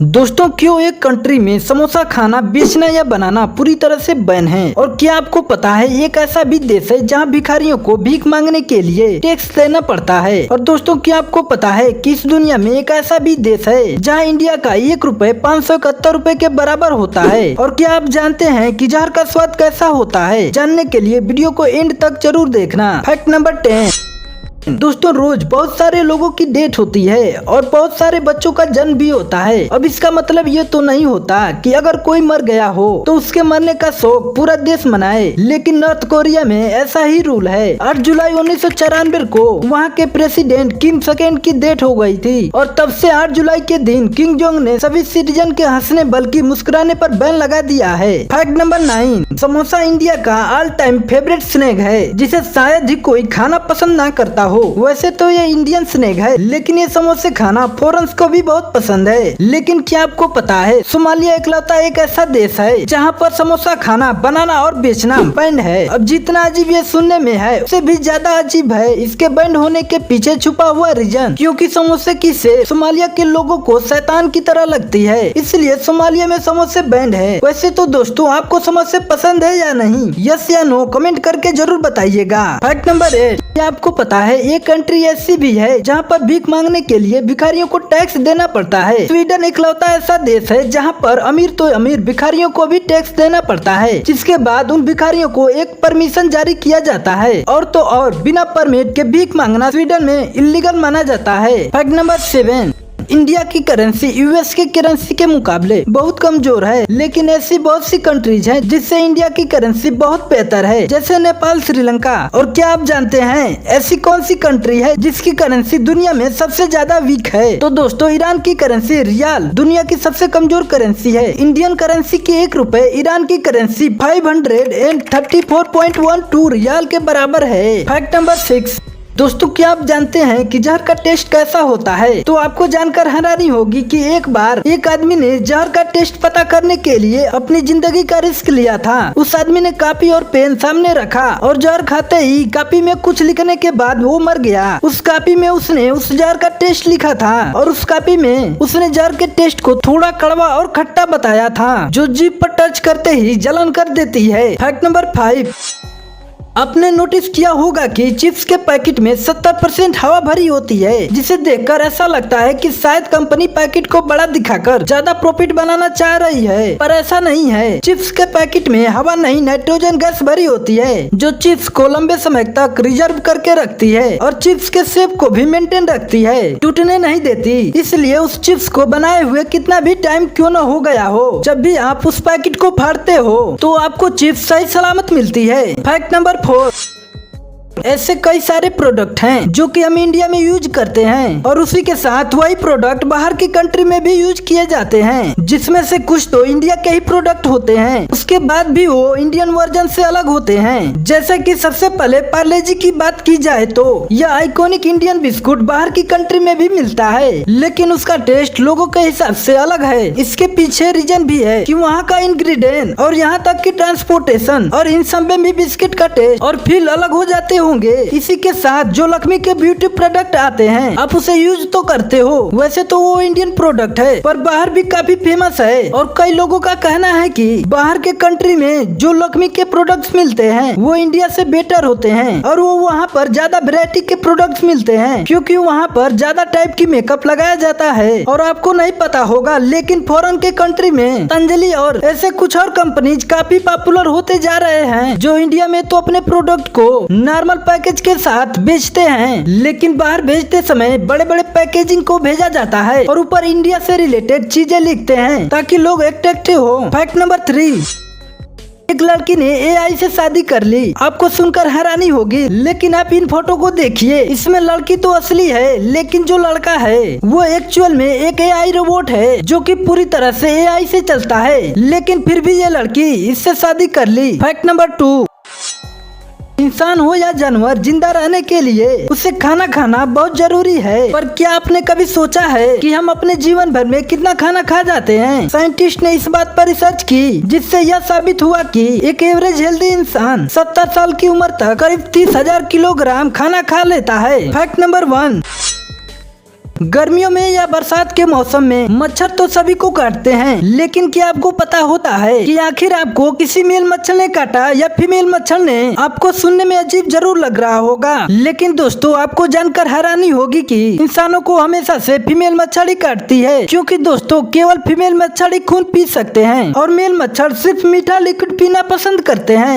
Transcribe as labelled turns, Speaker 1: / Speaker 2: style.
Speaker 1: दोस्तों, क्यों एक कंट्री में समोसा खाना, बेचना या बनाना पूरी तरह से बैन है? और क्या आपको पता है एक ऐसा भी देश है जहां भिखारियों को भीख मांगने के लिए टैक्स देना पड़ता है? और दोस्तों, क्या आपको पता है कि इस दुनिया में एक ऐसा भी देश है जहां इंडिया का 1 रुपए 571 रुपए के बराबर होता है? और क्या आप जानते हैं कि जहर का स्वाद कैसा होता है? जानने के लिए वीडियो को एंड तक जरूर देखना। Fact number 10। दोस्तों, रोज बहुत सारे लोगों की डेथ होती है और बहुत सारे बच्चों का जन्म भी होता है। अब इसका मतलब ये तो नहीं होता कि अगर कोई मर गया हो तो उसके मरने का शोक पूरा देश मनाए, लेकिन नॉर्थ कोरिया में ऐसा ही रूल है। 8 जुलाई 1994 को वहाँ के प्रेसिडेंट किम सेकेंड की डेथ हो गई थी और तब से 8 जुलाई के दिन किंग जोंग ने सभी सिटीजन के हंसने बल्कि मुस्कुराने पर बैन लगा दिया है। Fact number 9। समोसा इंडिया का ऑल टाइम फेवरेट स्नैक है जिसे शायद ही कोई खाना पसंद ना करता हो। वैसे तो ये इंडियन स्नैक है, लेकिन ये समोसे खाना फॉरेनर्स को भी बहुत पसंद है। लेकिन क्या आपको पता है सोमालिया इकलौता एक ऐसा देश है जहाँ पर समोसा खाना, बनाना और बेचना बैंड है। अब जितना अजीब ये सुनने में है उससे भी ज्यादा अजीब है इसके बैंड होने के पीछे छुपा हुआ रीजन। क्योंकि समोसे की से सोमालिया के लोगों को शैतान की तरह लगती है, इसलिए सोमालिया में समोसे बैंड है। वैसे तो दोस्तों, आपको समोसे पसंद है या नहीं? यस या नो कमेंट करके जरूर बताइएगा। Fact number 8। क्या आपको पता है एक कंट्री ऐसी भी है जहाँ पर भीख मांगने के लिए भिखारियों को टैक्स देना पड़ता है? स्वीडन इकलौता ऐसा देश है जहाँ पर अमीर तो अमीर भिखारियों को भी टैक्स देना पड़ता है, जिसके बाद उन भिखारियों को एक परमिशन जारी किया जाता है। और तो और बिना परमिट के भीख मांगना स्वीडन में इलीगल माना जाता है। Fact number 7। इंडिया की करेंसी यूएस की करेंसी के मुकाबले बहुत कमजोर है, लेकिन ऐसी बहुत सी कंट्रीज हैं जिससे इंडिया की करेंसी बहुत बेहतर है, जैसे नेपाल, श्रीलंका। और क्या आप जानते हैं ऐसी कौन सी कंट्री है जिसकी करेंसी दुनिया में सबसे ज्यादा वीक है? तो दोस्तों, ईरान की करेंसी रियाल दुनिया की सबसे कमजोर करेंसी है। इंडियन करेंसी की 1 रुपए ईरान की करेंसी 534.12 रियाल के बराबर है। Fact number 6। दोस्तों, क्या आप जानते हैं कि जहर का टेस्ट कैसा होता है? तो आपको जानकर हैरानी होगी कि एक बार एक आदमी ने जहर का टेस्ट पता करने के लिए अपनी जिंदगी का रिस्क लिया था। उस आदमी ने कॉपी और पेन सामने रखा और जहर खाते ही कॉपी में कुछ लिखने के बाद वो मर गया। उस कॉपी में उसने उस जहर का टेस्ट लिखा था और उस कॉपी में उसने जहर के टेस्ट को थोड़ा कड़वा और खट्टा बताया था, जो जीभ पर टच करते ही जलन कर देती है। Fact number 5। आपने नोटिस किया होगा कि चिप्स के पैकेट में 70% हवा भरी होती है, जिसे देखकर ऐसा लगता है कि शायद कंपनी पैकेट को बड़ा दिखाकर ज्यादा प्रॉफिट बनाना चाह रही है, पर ऐसा नहीं है। चिप्स के पैकेट में हवा नहीं, नाइट्रोजन गैस भरी होती है, जो चिप्स को लंबे समय तक रिजर्व करके रखती है और चिप्स के शेप को भी मेंटेन रखती है, टूटने नहीं देती। इसलिए उस चिप्स को बनाए हुए कितना भी टाइम क्यों न हो गया हो, जब भी आप उस पैकेट को फाड़ते हो तो आपको चिप्स सही सलामत मिलती है। Fact number 4। ऐसे कई सारे प्रोडक्ट हैं जो कि हम इंडिया में यूज करते हैं और उसी के साथ वही प्रोडक्ट बाहर की कंट्री में भी यूज किए जाते हैं, जिसमें से कुछ तो इंडिया के ही प्रोडक्ट होते हैं, उसके बाद भी वो इंडियन वर्जन से अलग होते हैं। जैसे कि सबसे पहले पार्ले जी की बात की जाए तो यह आइकॉनिक इंडियन बिस्कुट बाहर की कंट्री में भी मिलता है, लेकिन उसका टेस्ट लोगों के हिसाब से अलग है। इसके पीछे रीजन भी है कि वहाँ का इंग्रेडिएंट और यहाँ तक की ट्रांसपोर्टेशन और इन सब में भी बिस्किट का टेस्ट और फील अलग हो जाते होंगे। इसी के साथ जो लक्ष्मी के ब्यूटी प्रोडक्ट आते हैं, आप उसे यूज तो करते हो, वैसे तो वो इंडियन प्रोडक्ट है पर बाहर भी काफी फेमस है। और कई लोगों का कहना है कि बाहर के कंट्री में जो लक्ष्मी के प्रोडक्ट्स मिलते हैं वो इंडिया से बेटर होते हैं और वो वहाँ पर ज्यादा वैरायटी के प्रोडक्ट्स मिलते हैं, क्योंकि वहाँ पर ज्यादा टाइप की मेकअप लगाया जाता है। और आपको नहीं पता होगा, लेकिन फॉरेन के कंट्री में पतंजलि और ऐसे कुछ और कंपनीज काफी पॉपुलर होते जा रहे हैं, जो इंडिया में तो अपने प्रोडक्ट को नॉर्मल पैकेज के साथ बेचते हैं, लेकिन बाहर भेजते समय बड़े बड़े पैकेजिंग को भेजा जाता है और ऊपर इंडिया से रिलेटेड चीजें लिखते हैं ताकि लोग अट्रैक्टिव हो। Fact number 3। एक लड़की ने एआई से शादी कर ली। आपको सुनकर हैरानी होगी, लेकिन आप इन फोटो को देखिए। इसमें लड़की तो असली है, लेकिन जो लड़का है वो एक्चुअल में एक एआई रोबोट है, जो कि पूरी तरह से एआई से चलता है, लेकिन फिर भी ये लड़की इससे शादी कर ली। Fact number 2। इंसान हो या जानवर, जिंदा रहने के लिए उसे खाना खाना बहुत जरूरी है। पर क्या आपने कभी सोचा है कि हम अपने जीवन भर में कितना खाना खा जाते हैं? साइंटिस्ट ने इस बात पर रिसर्च की, जिससे यह साबित हुआ कि एक एवरेज हेल्दी इंसान 70 साल की उम्र तक करीब 30,000 किलोग्राम खाना खा लेता है। Fact number 1। गर्मियों में या बरसात के मौसम में मच्छर तो सभी को काटते हैं, लेकिन क्या आपको पता होता है कि आखिर आपको किसी मेल मच्छर ने काटा या फीमेल मच्छर ने? आपको सुनने में अजीब जरूर लग रहा होगा, लेकिन दोस्तों आपको जानकर हैरानी होगी कि इंसानों को हमेशा से फीमेल मच्छर ही काटती है, क्योंकि दोस्तों केवल फीमेल मच्छर ही खून पी सकते हैं और मेल मच्छर सिर्फ मीठा लिक्विड पीना पसंद करते हैं।